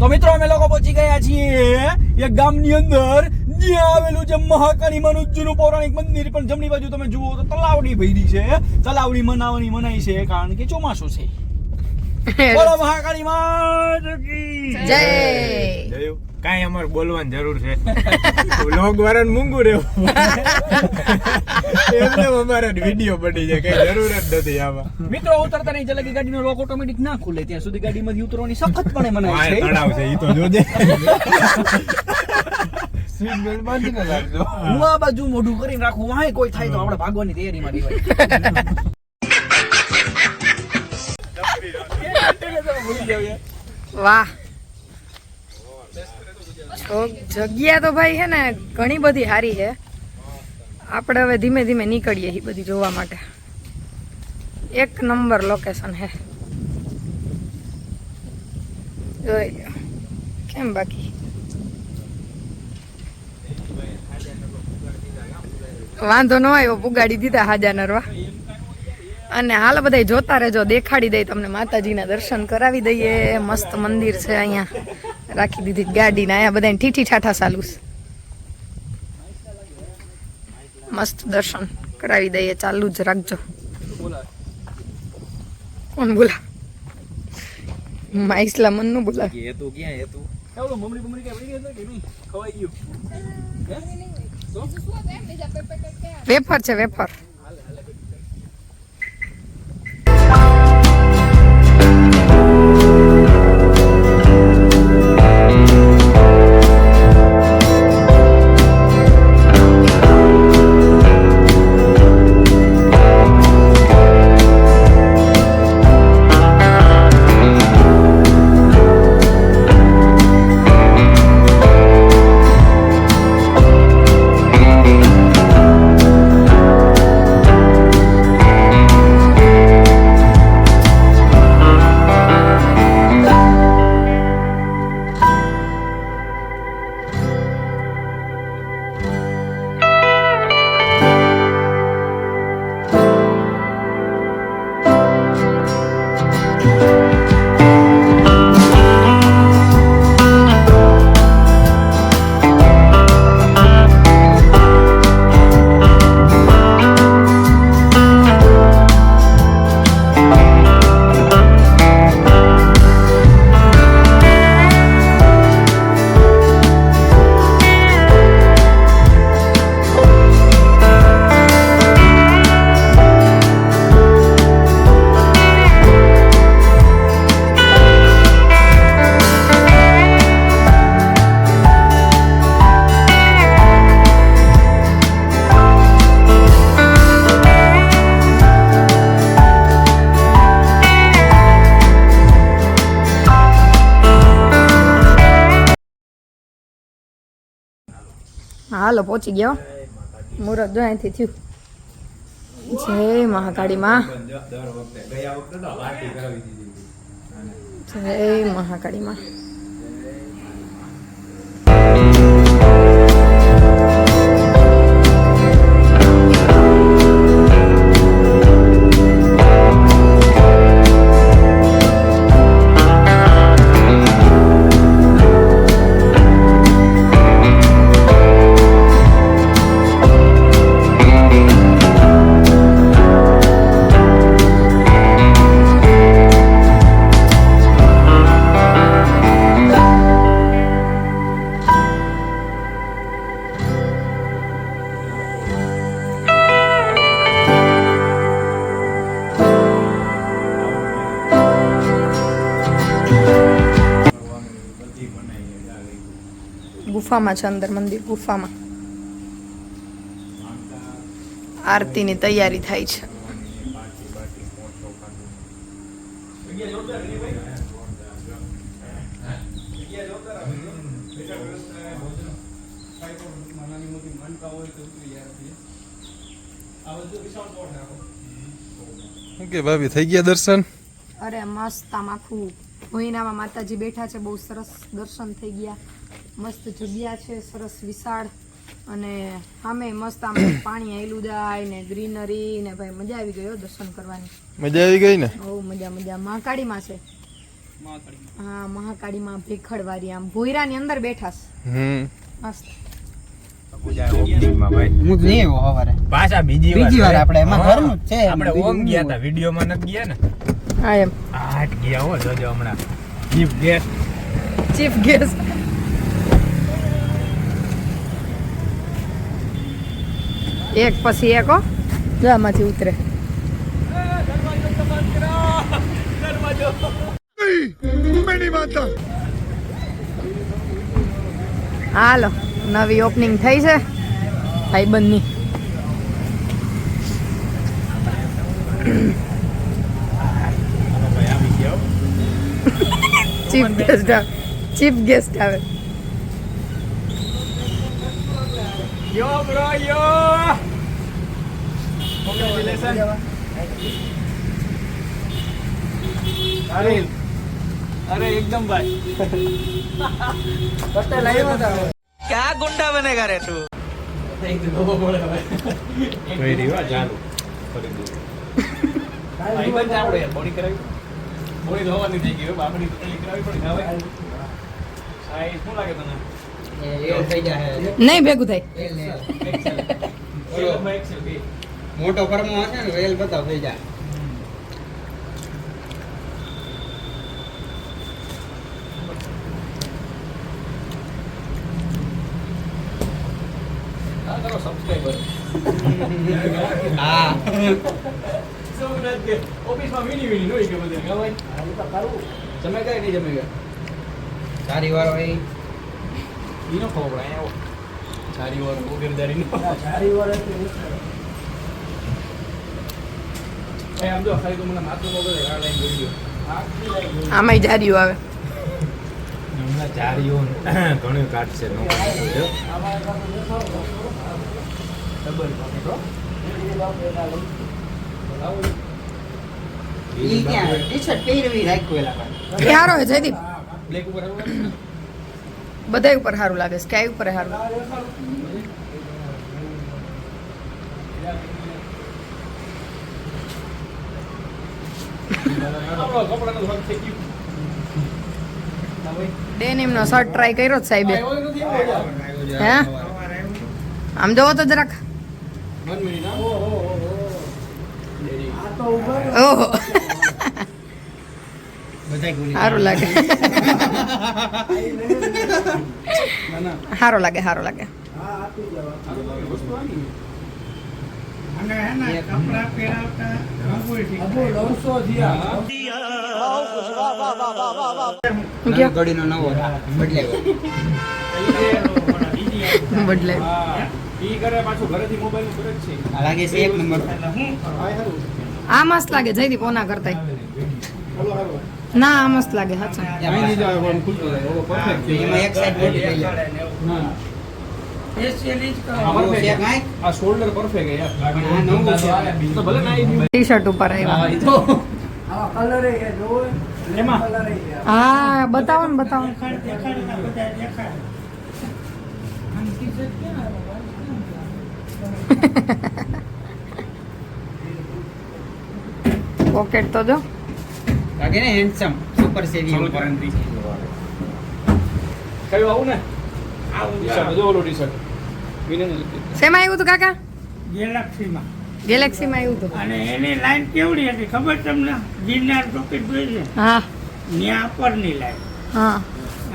મિત્રો અમે લોકો પહોંચી ગયા છીએ એક ગામની અંદર જ્યાં આવેલું છે મહાકાળી માનું જૂનું પૌરાણિક મંદિર, પણ જમણી બાજુ તમે જુઓ તો તલાવડી ભરી છે. તલાવડી મનાવવાની મનાઈ છે કારણ કે ચોમાસું છે. બોલો મહાકાળી માત કી જય. કાંઈ અમારે બોલવાની જરૂર છે? વ્લોગ વાળાને મૂંગું રહેવું એમને અમારા વિડીયો બની જાય, કઈ જરૂર જ નથી આમાં. મિત્રો ઉતરતા નહીં જલ્દી ગાડીનો લોક ઓટોમેટિક ના ખુલે ત્યાં સુધી ગાડીમાંથી ઉતરવાની સખતપણે મનાઈ છે. તળાવ છે ઈ તો જોજે. હું આ બાજુ મોઢું કરીને રાખું, વાંહે કોઈ થાય તો આપણે ભાગવાની તૈયારીમાં રહેવાય. વાહ, જગ્યા તો ભાઈ છે ને ઘણી બધી સારી છે. આપણે હવે ધીમે ધીમે નીકળીએ એ બધી જોવા માટે. એક નંબર લોકેશન છે. જોઈ લો કેમ બાકી વાંધો ન આવ્યો, પુગાડી દીધા હાજા નરવા. અને હાલ બધા જોતા રહેજો, દેખાડી દઈ તમને માતાજીના દર્શન કરાવી દઈએ. મસ્ત મંદિર છે, અહીંયા રાખી દીધી ગાડી ને અહીંયા બધા ઠીઠી ઠાઠા ચાલુ છે. મસ્ત દર્શન કરાવી દઈએ, ચાલુ જ રાખજો. કોણ બોલા? માઈસલા મન નું બોલા. વેફર છે, વેફર. હાલો પહોંચી ગયો. મુહૂર્ત જો અહીંથી થયું. જય મહાકાળી માં, જય મહાકાળી માં. ગુફામાં છે અંદર મંદિર. ગુફામાં આરતીની તૈયારી થાય છે. કે ભાભી થઈ ગયા દર્શન? અરે મસ્ત, આમ આખું ભોયનામાં માતાજી બેઠા છે. બહુ સરસ દર્શન થઈ ગયા. મસ્ત જગ્યા છે, સરસ વિશાળ. અને સામે મસ્ત આમ પાણી આયલું જાય ને ગ્રીનરી ને ભાઈ મજા આવી ગઈ દર્શન કરવાની. મજા આવી ગઈ ને? બહુ મજા. મહાકાળીમાં છે હા મહાકાળીમાં ભેખડવારી આમ ભોયરાની અંદર બેઠા છે મસ્ત. ઓપનિંગમાં ભાઈ હું જ નહીં આવ્યો સવારે. પાછા બીજી વાર આપણે એમાં ઘરનું જ છે. આપણે બીજું ઓમ હું ગયા હોય. હતા વિડીયોમાં નથી ગયા ને હા એમ આઠ ગયા હો જોજો હમણાં ચીફ ગેસ્ટ ચીફ ગેસ્ટ. એક પછી એક હો જો આમાંથી ઉતરે. હાલો નવી ઓપનિંગ થઈ છે ભાઈબંધની. આવી ગયા ચીફ ગેસ્ટ આવે. યો બ્રો યો કોંગ્રેચ્યુલેશન અરે એકદમ ભાઈ પટેલ આવ્યો હતા ક્યાં ગુંડા બનેગા રે તું એક દો બોલે ભાઈ રીવા ચાલુ કરી દઉં ભાઈ બંધ આપણે બોડી કરાવી બોડી ધોવાની થઈ ગઈ બાપડી પેલી કરાવી પડી હવે સાઈ શું લાગે તને એ થઈ જાય. નહીં ભેગું થાય. એક્સેલ બે મોટો ફરમો હશે ને રેલ બતાવ થઈ જાય. હા કરો સબસ્ક્રાઇબર હા સોમનાથ કે ઓફિસમાં વીણી નોઈ કે બધે ગવાય જમે કઈ નહીં જમે ગયા સારી વાળો એ ઈનો ખબર પડે આવો સારી વાર ગોગરદારી નો સારી વાર એ આમ જો ખાલી તો મને માથું મોગો આ લાઈન જોઈ ગયો આખી લાઈન જોઈ આમાંય જારીઓ આવે. હમણાં ચારીઓ ઘણું કાઢશે નો કાઢશે. ડબલ પાકેટ હો ઈ ક્યાં ટી-શર્ટ પહેરવી રાખ્યું એલા પણ. એ હારો હે જયદીપ. બ્લેક ઉપર આવું બધા ઉપર સારું લાગે છે ક્યાંય ઉપર સારું. આપણો કપડાનો ભાગ થઈ ગયો ડેનિમ નો શર્ટ ટ્રાય કર્યો જ સાહેબે. આવ્યો નથી આવ્યો હે આમ જોવો તો જરાક. 1 મિનિટ હા ઓહો બધાય ભૂલી સારું લાગે. ના ના સારું લાગે સારું લાગે. વસ્તુ આની ગયા. કપડા પહેરાવતા હું કયો? ઘડીનો નવો બદલાયો. બદલાય. હા ઈ કરે પાછું ઘરેથી મોબાઈલ નું કરે જ છે આ લાગે છે એક નંબર. આ મસ્ત લાગે જયદીપ ઓના કરતા. ના આ મસ્ત લાગે સાચું. એમાં એમાં એક સાઈડ મોટી થઈ જાય. અમારે છે કાંઈ? આ શોલ્ડર પરફેક્ટ યાર આ નવું છે. તો ભલે ના આવી ટી શર્ટ ઉપર હા આવ્યા. ઈ તો એમાં હા બતાવો ને બતાવો. પોકેટ તો જો. લાગે ને હેન્ડસમ સુપર સેવી કયું આવું ને ટી-શર્ટ જો ઓલો ટી-શર્ટ વિનય શેમાં આવ્યું હતું કાકા? ગેલેક્સીમાં ગેલેક્સીમાં આવ્યું હતું. અને એની લાઈન કેવડી હતી ખબર તમને? ગિરનાર ચોકી જોઈ છે હા ત્યાં ઉપરની લાઈન હા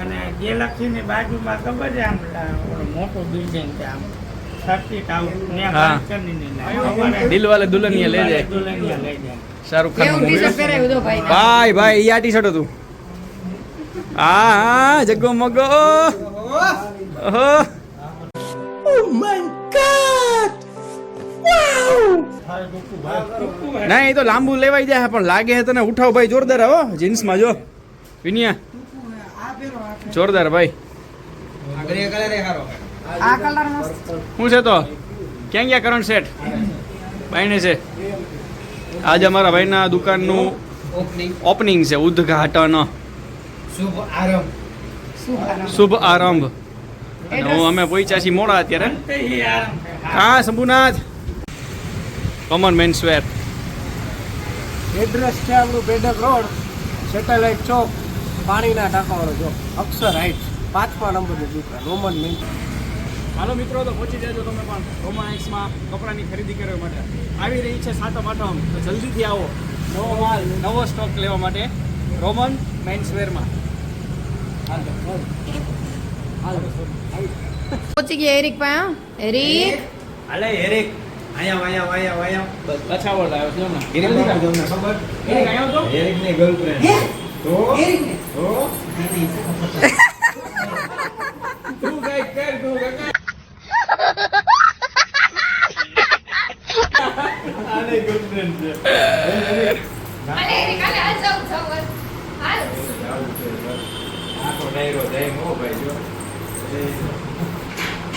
અને ગેલેક્સીની બાજુમાં ખબર છે આમ ઓલું મોટું બિલ્ડિંગ છે આમ 30 ટાઉન ત્યાં હા. બાલ્કનીની લાઈન દિલ વાલે દુલ્હનિયા લઈ જાય દુલ્હનિયા લઈ જાય શાહરુખ એવું ટી શર્ટ પહેરાવ્યું તો ભાઈ. ભાઈ ઈ આ ટી-શર્ટ હતું હા જગ્ગો મગો ઓહો ના એ તો લાંબુ લેવાઈ જાય પણ લાગે છે તને ઉઠાવ ભાઈ જોરદાર હો જીન્સમાં જો વિનિયા જોરદાર ભાઈ આ ગ્રે કલર એ સારો. આ કલર મસ્ત. શું છે તો ક્યાં ગયા કરંટ સેટ ભાઈને છે આજે અમારા ભાઈના દુકાનનું ઓપનિંગ ઓપનિંગ છે ઉદ્ઘાટન શુભ આરંભ. શુભ આરંભ અને હું અમે પહોંચ્યા છીએ મોડા અત્યારે હા Shambhunath common man's wear address છે આપણું બેડક રોડ સેટેલાઇટ ચોક પાણીના ટાંકાવાળો જો અક્ષર હાઇટ્સ 5મા નંબરની દુકાન રોમન મેન. હાલો મિત્રો, તો પહોંચી જજો તમે પણ રોમાન્સમાં કપડાની ખરીદી કરવા માટે. આવી રહી છે સાતમ આઠમ, તો જલ્દીથી આવો નવો માલ નવો સ્ટોક લેવા માટે રોમન મેન્સવેરમાં. પહોંચી ગયા એરિક પાસે. એરિક અલે એરિક આયા બસ પછાવડ આવ્યો છે હમણાં. તમને ખબર એરિક આવ્યો તો એરિક ની ગર્લફ્રેન્ડ તો તું કઈ કર તું કાકા આને ગર્લફ્રેન્ડ છે આખો ડાયરો જાય હો ભાઈ જો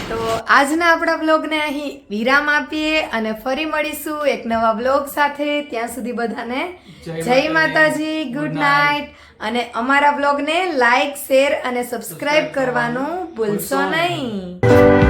તો આજના આપણા બ્લોગને અહીં વિરામ આપીએ અને ફરી મળીશું એક નવા બ્લોગ સાથે. ત્યાં સુધી બધાને જય માતાજી, ગુડ નાઇટ. અને અમારા બ્લોગને લાઈક, શેર અને સબસ્ક્રાઇબ કરવાનું ભૂલશો નહીં.